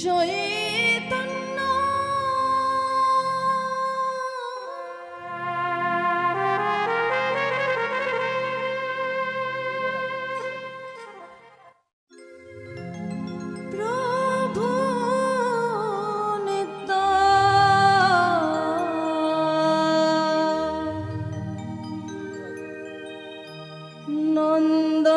চৈতন্য প্রভু নিত্যানন্দ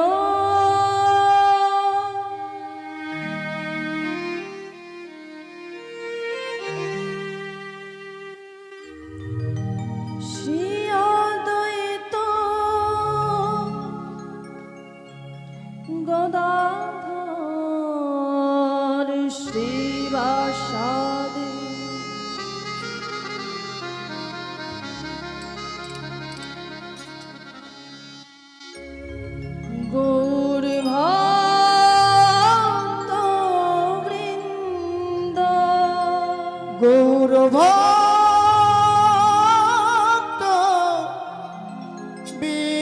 শ্রী অদ্বৈত গদাধর শ্রীবাসাদি গৌর ভক্ত বৃন্দ গৌর ভক্ত বৃন্দ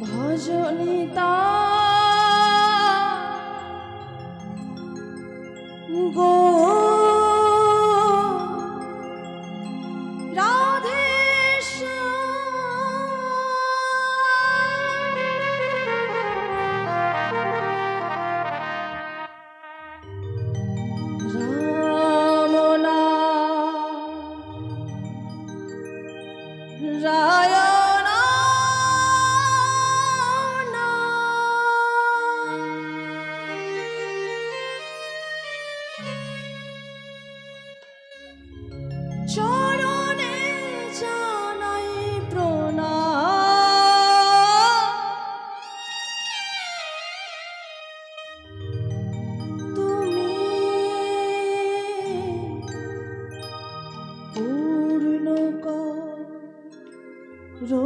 ভজনিতা গো রাধেশ রামনা রায় চরণে জানাই প্রণাম তুমি পূর্ণ করো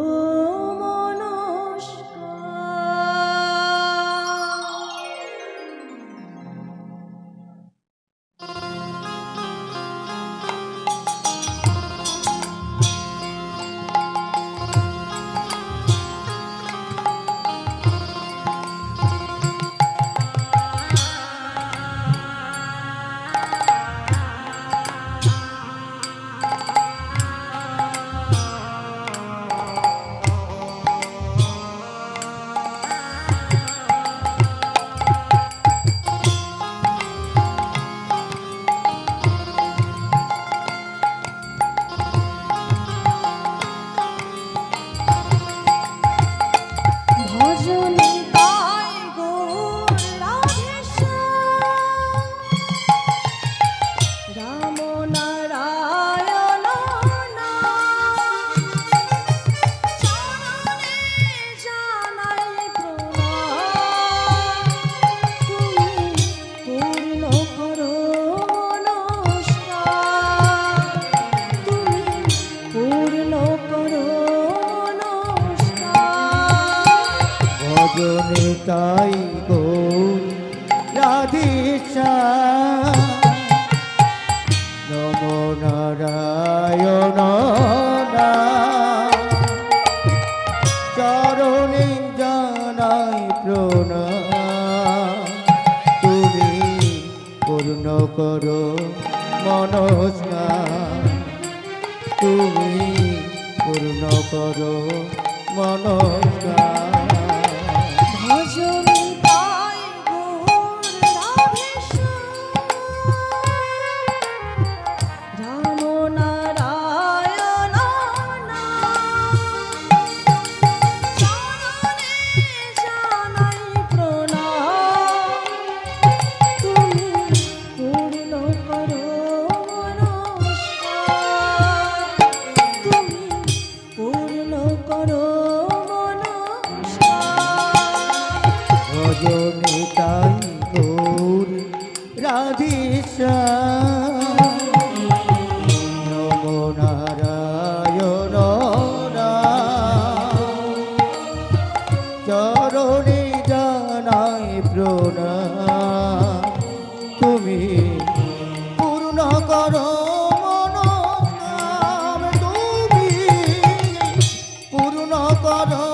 ভজনিতাই গৌর রাধেশা নমো নারায়ণ চরণে জানাই প্রণাম তুমি পূর্ণ করো মনস্কার তুমি পূর্ণ করো মনস্কার ভজনিতাই গৌর রাধেশ রাম নারায়ণ ভজনে তাই গৌর রাধেশ্যাম নমো নারায়ণ নাম। চরণে জানাই প্রণাম তুমি পূর্ণ করো মনোকাম, তুমি পূর্ণ করো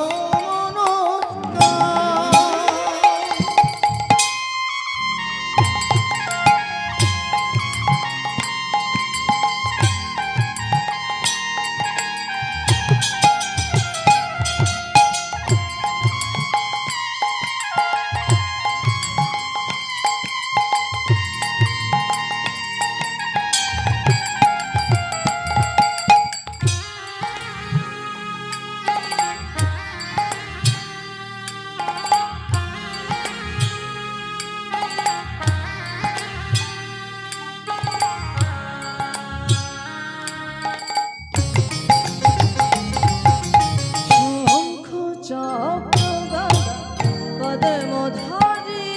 শঙ্খ চক্র গদা পদ্মধারী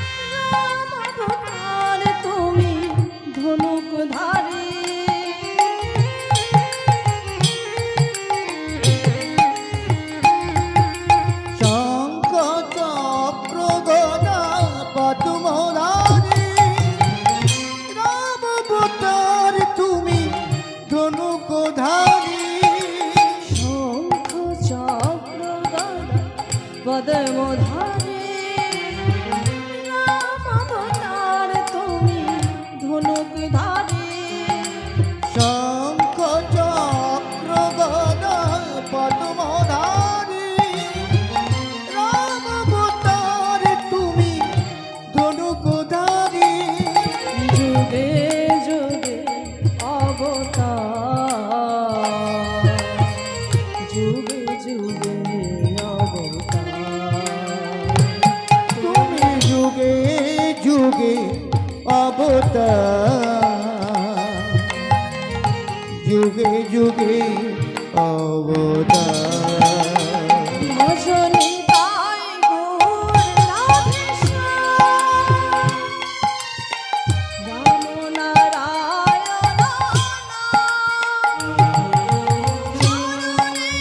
রাম অবতার তুমি ধনুকধারী। শঙ্খ চক্র গদা পদ্মধারী রাম অবতার তুমি ধনুকধারী। শঙ্খ চক্র গদা পদ্মধারী রাম অবতার তুমি ধনুকধারী। শঙ্খ চক্র গদা পদ্মধারী রাম অবতার তুমি ধনুকধারী। যুগে যুগে অবতার, যুগে যুগে অবতার। তুমি যুগে যুগে অবতার, যুগে যুগে অবতার। ভজনে তাই গৌর রাধেশ্যাম রাম নারায়ণ নাম। চরণে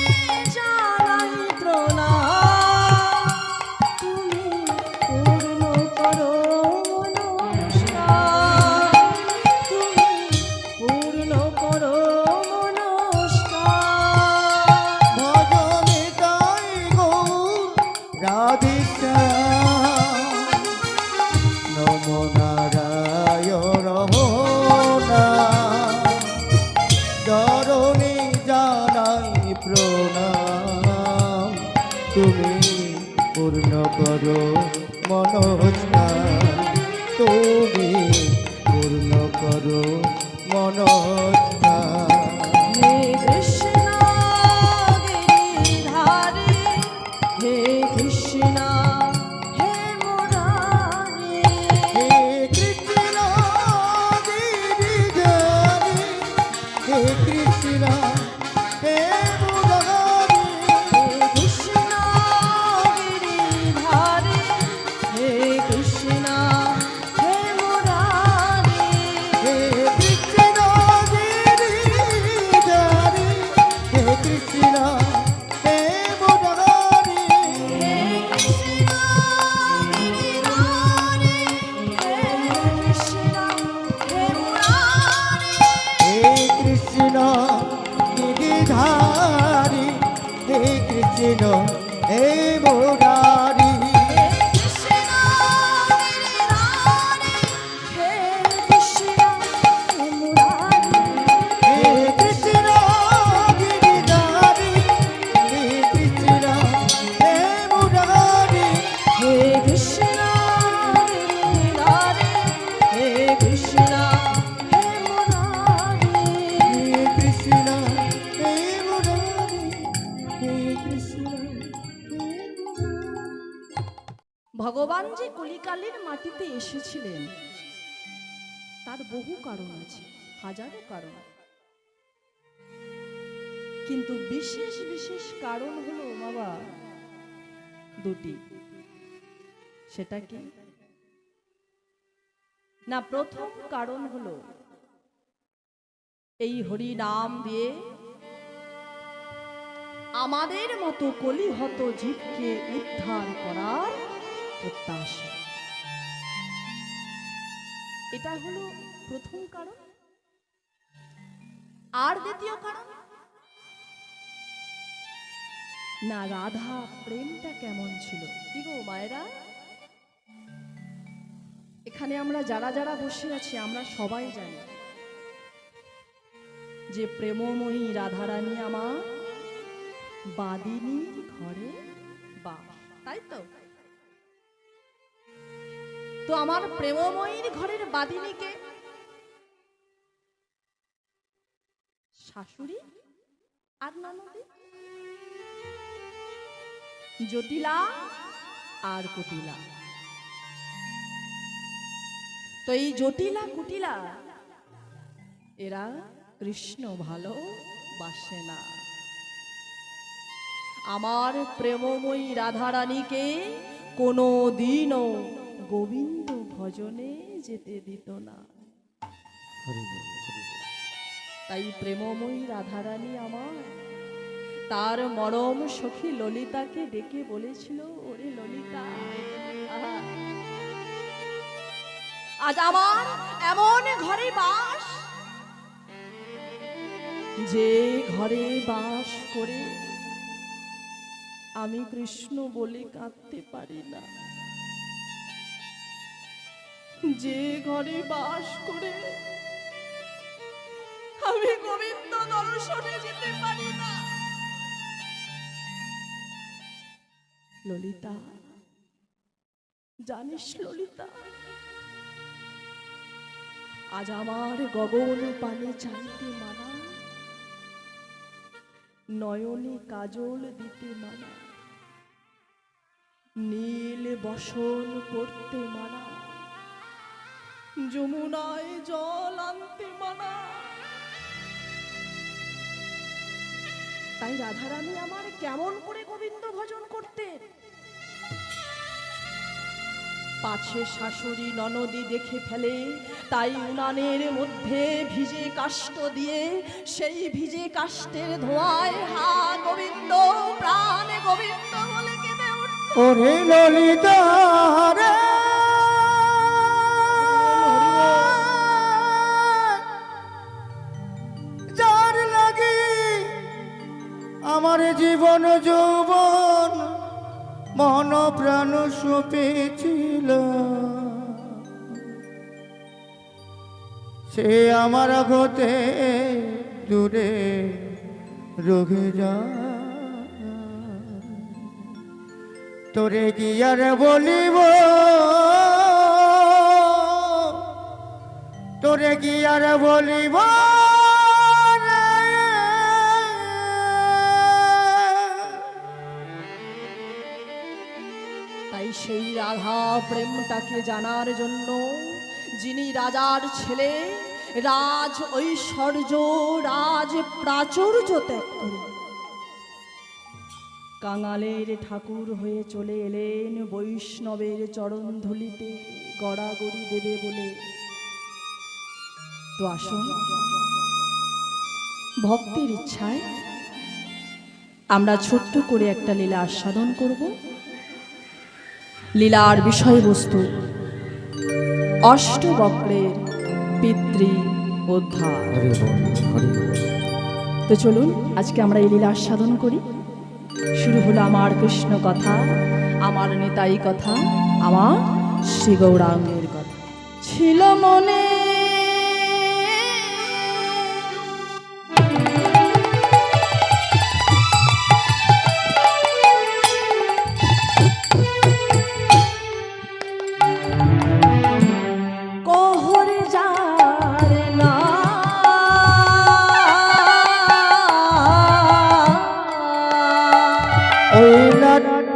জানাই প্রণাম তুমি পূর্ণ করো মনস্কার, তুমি পূর্ণ করো মনস্কার। ভজনে তাই গৌর রাধেশ্যাম নমো নারায়ণ নাম। চরণে জানাই প্রণাম তুমি পূর্ণ করো মনোস্কার, তুমি পূর্ণ করো মনোস্কার। হে কৃষ্ণ গিরিধারী, হে কৃষ্ণ হে মুরারি। হে কৃষ্ণ গিরিধারী, হে কৃষ্ণ হে মুরারি। হে কৃষ্ণ গিরিধারী, হে কৃষ্ণ হে মুরারি। হে কৃষ্ণ গিরিধারী, হে কৃষ্ণ হে মুরারি। হে কৃষ্ণ গিরিধারী, হে কৃষ্ণ হে মুরারি। হে কৃষ্ণ গিরিধারী, হে কৃষ্ণ হে মুরারি। হে কৃষ্ণ গিরিধারী, হে কৃষ্ণ হে মুরারি। হে কৃষ্ণ গিরিধারী, হে কৃষ্ণ হে মুরারি। হে কৃষ্ণ হে মুরারি, হে কৃষ্ণ হে মুরারি। ভগবান যে কলিকালের মাটিতে এসেছিলেন তার বহু কারণ আছে, হাজারো কারণ, কিন্তু বিশেষ বিশেষ কারণ হলো বাবা দুটি। সেটা কি না? প্রথম কারণ হলো এই হরি নাম দিয়ে আমাদের মতো কলিহত জীবকে উদ্ধার করার প্রত্যাশা। এটা হলো প্রথম কারণ। আর দ্বিতীয় কারণ না, রাধা প্রেমটা কেমন ছিল। কি গো মায়েরা, এখানে আমরা যারা যারা বসে আছি আমরা সবাই জানি যে প্রেমময়ী রাধারানী আমার বাদিনীর ঘরে বাস, তাই তো? তো আমার প্রেমময়ীর ঘরের বাদিনীকে শাশুড়ি আর ননদী, জটিলা আর কুটিলা। তো এই জটিলা কুটিলা এরা কৃষ্ণ ভালোবাসে না। আমার প্রেমময়ী রাধারানীকে কোনো দিনও গোবিন্দ ভজনে যেতে দিত না। তাই প্রেমময়ী রাধারানী আমার তার মরম সখী ললিতাকে ডেকে বলেছিল, ওরে ললিতা, আজ আমার এমন ঘরে বাস, যে ঘরে বাস করে আমি কৃষ্ণ বলে কাঁদতে পারি না, যে ঘরে বাস করে আমি গোবিন্দ দর্শনে যেতে পারি না। ললিতা, জানিস ললিতা, আজ আমার গগন পানে চাইতে মানা, নয়নে কাজল দিতে মানা, নীল বসন পড়তে মানা, যমুনায় জল আনতে মানা। তাই রাধারানী আমার কেমন করে গোবিন্দ ভজন করতেন? পাছে শাশুড়ি ননদী দেখে ফেলে, তাই উনানের মধ্যে ভিজে কাষ্ঠ দিয়ে সেই ভিজে কাষ্ঠের ধোঁয়ায় হা গোবিন্দ, প্রাণে গোবিন্দ বলে কেঁদে উঠত। ওরে ললিতা রে, যার লাগি আমার জীবন যৌবন মন প্রাণ সপেছিল, সে আমার ঘতে দূরে রোগে যা, তোরে কি আর বলিব, তোরে কি আর বলিব রে। তাই সেই রাধা প্রেমটাকে জানার জন্য যিনি রাজার ছেলে, রাজ ঐশ্বর্য রাজ প্রাচুর্য ত্যাগ করে কাঙালের ঠাকুর হয়ে চলে এলেন বৈষ্ণবের চরণ ধুলিতে গড়াগড়ি দেবে বলে। তো আসুন, ভক্তের ইচ্ছায় আমরা ছোট্ট করে একটা লীলা আস্বাদন করব। লীলার বিষয়বস্তু অষ্টবক্রের পিতৃ উদ্ধার। তো চলুন আজকে আমরা এই লীলা আস্বাদন করি। শুরু হলো আমার কৃষ্ণ কথা, আমার নিতাই কথা, আমার শ্রী গৌরাঙ্গের কথা। ছিল মনে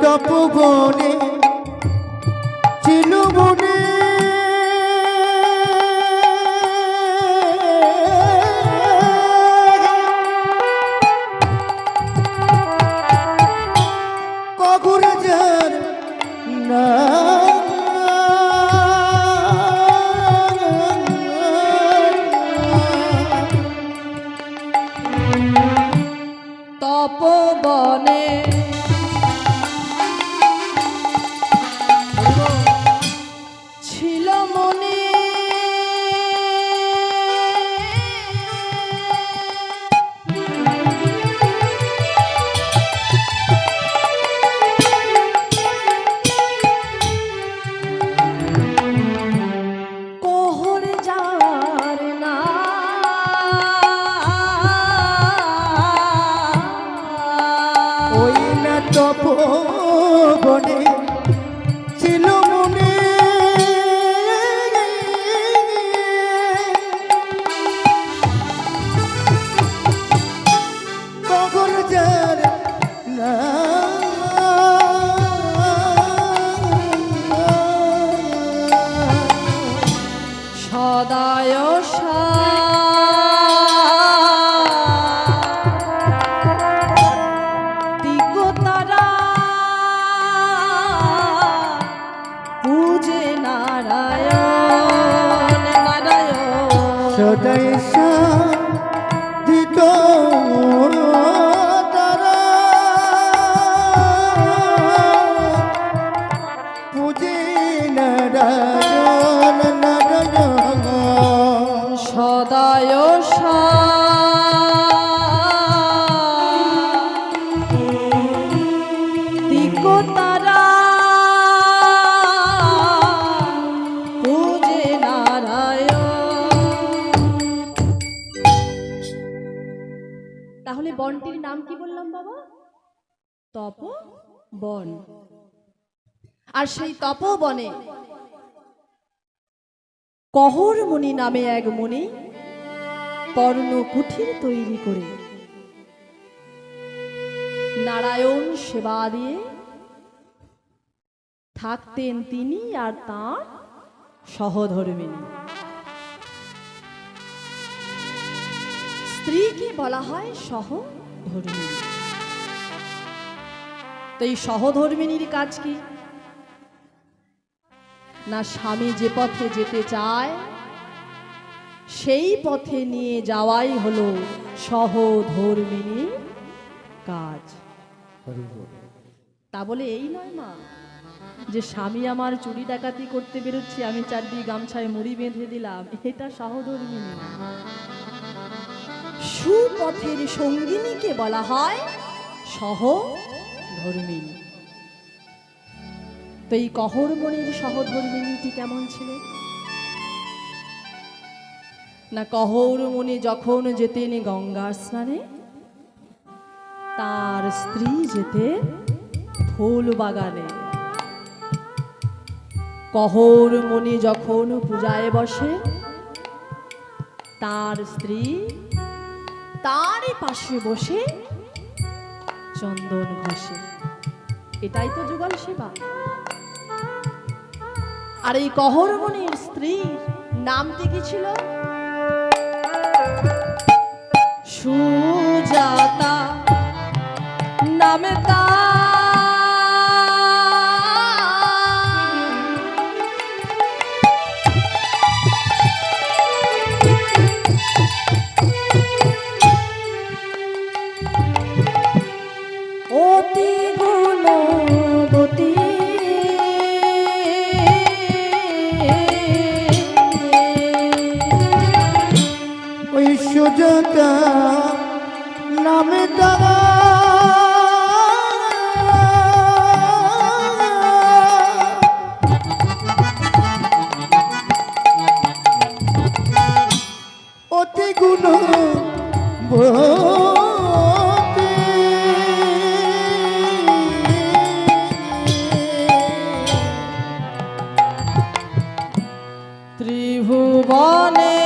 তপবনে ছিল বনে কগুরে যার না ওই না তপবনে ছিল মনে কখন যার না সদায় দিগতারা পূজে নারায়ণ নারায়ণ সদাই দিত তারা পুজে নারায়ণ নারায়ণ সদায় দিগতারা পূজে নারায়ণ। তাহলে বনটির নাম কি বললাম বাবা? তপবন। আর সেই তপবনে কহর মুনি নামে এক মুনি পর্ণ কুঠির তৈরি করে নারায়ণ সেবা দিয়ে থাকতেন তিনি আর তাঁর সহধর্মিণী। স্ত্রীকে বলা হয় সহধর্মিণী। তো এই সহধর্মিণীর কাজ কি? না স্বামী যে পথে যেতে চায় সেই পথে নিয়ে যাওয়াই হলো সহধর্মিণীর কাজ। তা বলে এই নয় মা যে স্বামী আমার চুরি ডাকাতি করতে বেরোচ্ছে, আমি চারদিকে গামছায় মুড়ি বেঁধে দিলাম, এটা সহধর্মিণী না। সুপথের সঙ্গিনীকে বলা হয় সহধর্মিণী। তো এই কহরমণির সহধর্মিণীটি কেমন ছিল? না কহরমণি যখন যেতেন গঙ্গা স্নানে, তার স্ত্রী যেতে ফুল বাগানে। কহরমণি যখন পূজায় বসে, তার স্ত্রী তারই পাশে বসে চন্দন ঘষে। এটাই তো যুগল সেবা। আর এই কহরমণির স্ত্রীর নামটি কি ছিল? সুজাতা নামে অতি গুণবতী ওই সুজাতা নামে তারা অতি গুণ ত্রিভুবনে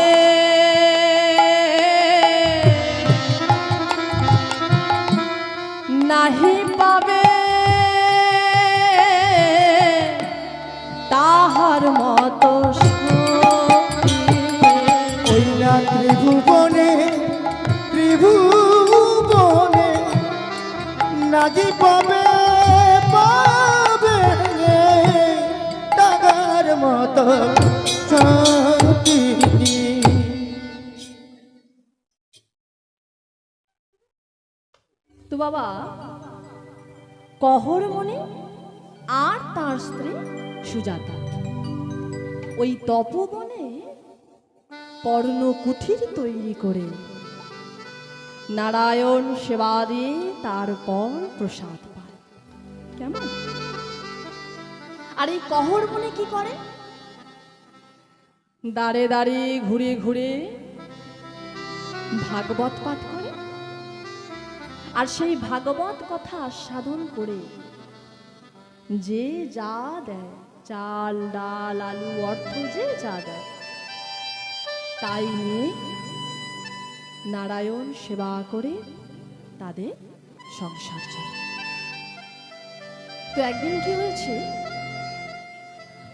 নাহি পাবে তাহার মতো ওই না ত্রিভুবনে ত্রিভুবনে নাজি পাবে পাবে টাকার মতো শান্তি। তো বাবা কহরমণি আর তার স্ত্রী সুজাতা ওই তপবনে পর্ণ কুঠির তৈরি করে নারায়ণ সেবা দিয়ে তারপর প্রসাদ পায়। কেমন? আর এই কহরমণি কি করে? দাঁড়ে দাঁড়িয়ে ঘুরে ঘুরে ভাগবত পাঠ করে। আর সেই ভাগবত কথা সাধন করে যে যা দেয়, চাল ডাল আলু অর্থ যে যা দেয়, তাই নিয়ে নারায়ণ সেবা করে তাদের সংসার চলে। তো একদিন কি হয়েছে,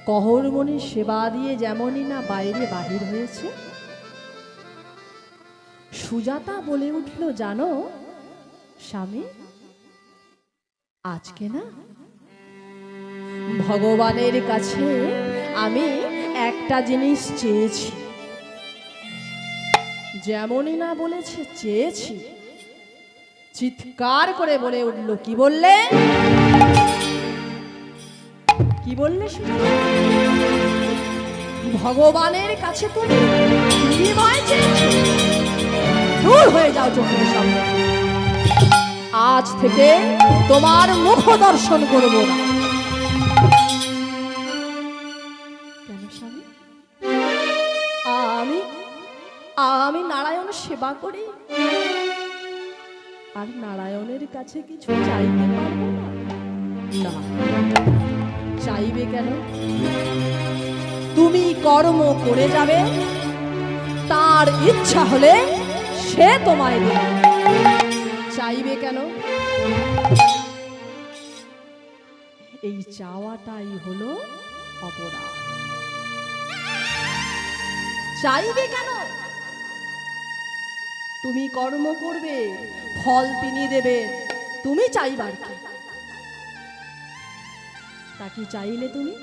কহরমণির সেবা দিয়ে যেমনই না বাইরে বাহির হয়েছে, সুজাতা বলে উঠল, জানো স্বামী, আজকে না ভগবানের কাছে আমি একটা জিনিস চেয়েছি। যেমনই না বলেছে চেয়েছি, চিৎকার করে বলে উঠল, কি বললে, কি বললে সুজাতা? ভগবানের কাছে তুমি বিনিময় চেয়েছো? দূর হয়ে যাও চোখের সামনে, আজ থেকে তোমার মুখ দর্শন করব না। কেন স্বামী? আমি নারায়ণ সেবা করি আর নারায়ণের কাছে কিছু চাইতে পারবো না? না, চাইবে কেন? তুমি কর্ম করে যাবে, তার ইচ্ছা হলে সে তোমায় দেবে। চাইবে কেন? এই চাওয়াটাই হলো অপরাধ। চাইবে কেন? তুমি কর্ম করবে, ফল তিনি দেবে, তুমি চাইবার কি? তা কি চাইলে তুমি?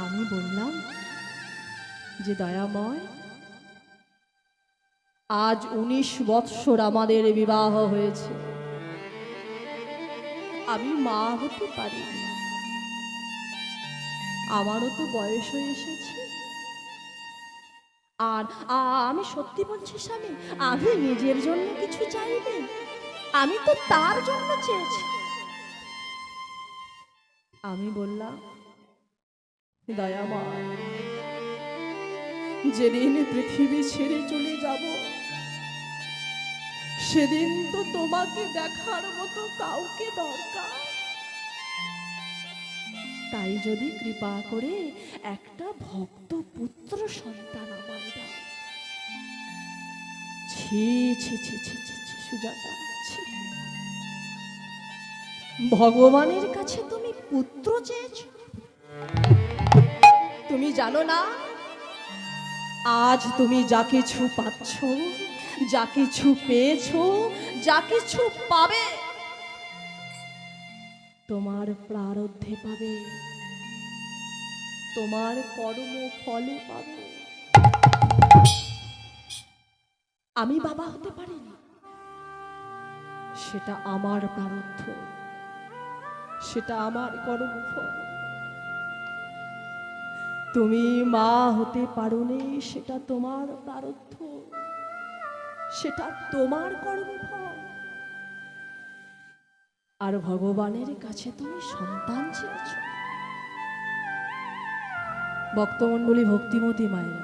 আমি বললাম যে দয়াময়, আজ 19 বৎসর আমাদের বিবাহ হয়েছে, আমি মা হতে পারি, আমারও তো বয়স হয়ে এসেছে। আর আমি সত্যি বলছি স্বামী, আমি নিজের জন্য কিছু চাইনি, আমি তো তার জন্য চেয়েছি। আমি বললাম, দয়াময়, যেদিন পৃথিবী ছেড়ে চলে যাব, সেদিন তো তোমাকে দেখার মতো কাউকে দরকার। তাই যদি কৃপা করে একটা ভক্ত পুত্র সন্তান আমায় দাও। ছি ছি ছি ছি ছি ছি সুজাতা, ছি। ভগবানের কাছে তুমি পুত্র চেয়েছ? তুমি জানো না, আজ তুমি যা কিছু পাচ্ছ, যা কিছু পেয়েছ, যা কিছু পাবে, তোমার প্রারব্ধে পাবে, তোমার কর্ম ফলে পাবে। আমি বাবা হতে পারিনি, সেটা আমার প্রারব্ধ, সেটা আমার কর্মফল। তুমি মা হতে পারোনি, সেটা তোমার প্রারব্ধ, সেটা তোমার কর্মফল। আর ভগবানের কাছে তুমি সন্তান চেয়েছ। ভক্তমণ্ডলী, ভক্তিমতী মায়েরা,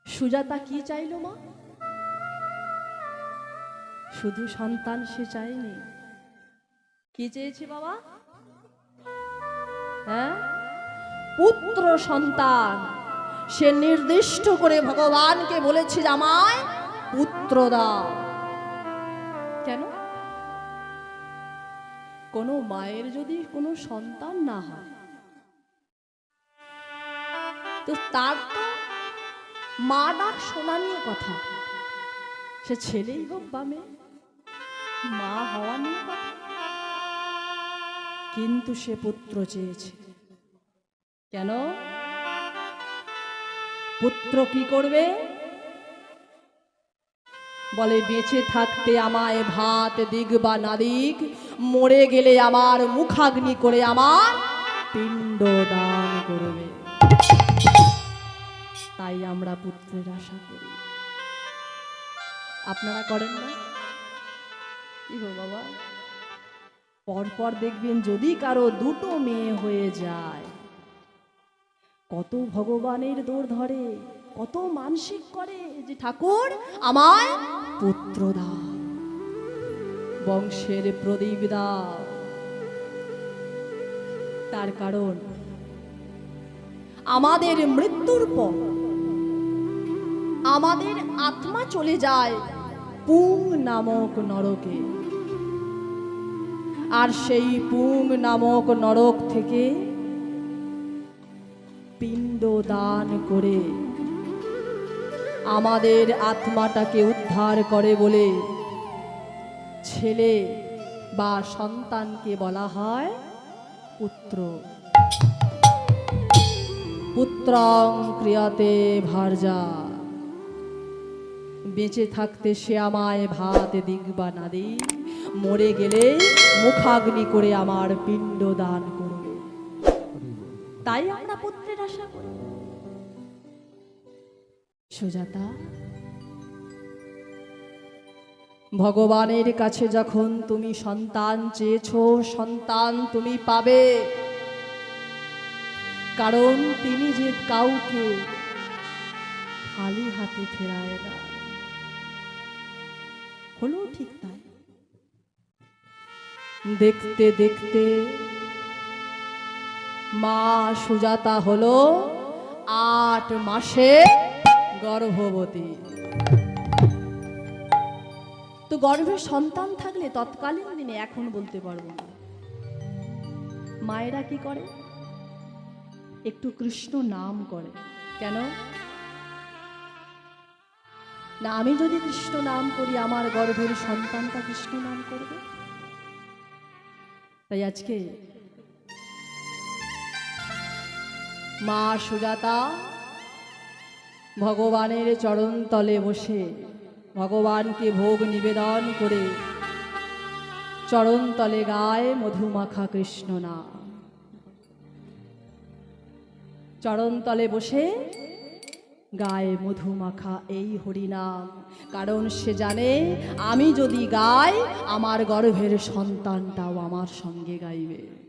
সুজাতা কি চাইল মা? শুধু সন্তান সে চায়নি, কি চেয়েছে বাবা? হ্যাঁ, পুত্র সন্তান। সে নির্দিষ্ট করে ভগবানকে বলেছে, আমায় পুত্র দাও। কেন? কোন মায়ের যদি কোনো সন্তান না হয়, তো তার তো মা ডাক শোনা নিয়ে কথা, সে ছেলেই হোক বা মেয়ে, মা হওয়া নিয়ে কথা। কিন্তু সে পুত্র চেয়েছে। কেন? পুত্র কি করবে? বলে, বেঁচে থাকতে আমায় ভাত দিক বা না দিক, মরে গেলে আমার মুখাগ্নি করে আমার পিণ্ড দান করবে। তাই আমরা পুত্রের আশা করি। আপনারা করেন না? কি গো বাবা, পরপর দেখবেন যদি কারো দুটো মেয়ে হয়ে যায়, কত ভগবানের দৌড় ধরে, কত মানসিক করে যে ঠাকুর আমায় পুত্র দাও, বংশের প্রদীপ দাও। তার কারণ আমাদের মৃত্যুর পর আমাদের আত্মা চলে যায় পুং নামক নরকে, আর সেই পুং নামক নরক থেকে পিণ্ড দান করে আমাদের আত্মাটাকে উদ্ধার করে বলে ছেলে বা সন্তানকে বলা হয় পুত্র। পুত্রং ক্রিয়াতে ভার্যা, বেঁচে থাকতে সে আমায় ভাত দিক বা না দিক, মরে গেলে মুখাগ্নি করে আমার পিণ্ড দান করবে। তাই আমরা পুত্রের আশা করি। সুজাতা, ভগবানের কাছে যখন তুমি সন্তান চেয়েছো, সন্তান তুমি পাবে, কারণ তিনি যে কাউকে খালি হাতে ফেরায় না। হলো ঠিক তাই। দেখতে দেখতে মা সুজাতা হলো 8 মাসে গর্ভবতী। তো গর্ভে সন্তান থাকলে তৎকালীন দিনে, এখন বলতে পারবো না, মায়েরা কি করে? একটু কৃষ্ণ নাম করে। কেন না? আমি যদি কৃষ্ণ নাম করি, আমার গর্ভের সন্তানটা কৃষ্ণ নাম করবে। তাই আজকে মা সুজাতা ভগবানের চরণ তলে বসে ভগবানকে ভোগ নিবেদন করে চরণ তলে গায় মধুমাখা কৃষ্ণ নাম। চরণ তলে বসে গায়ে মধুমাখা এই হরিনাম, কারণ সে জানে আমি যদি গাই আমার গর্ভের সন্তানটাও আমার সঙ্গে গাইবে।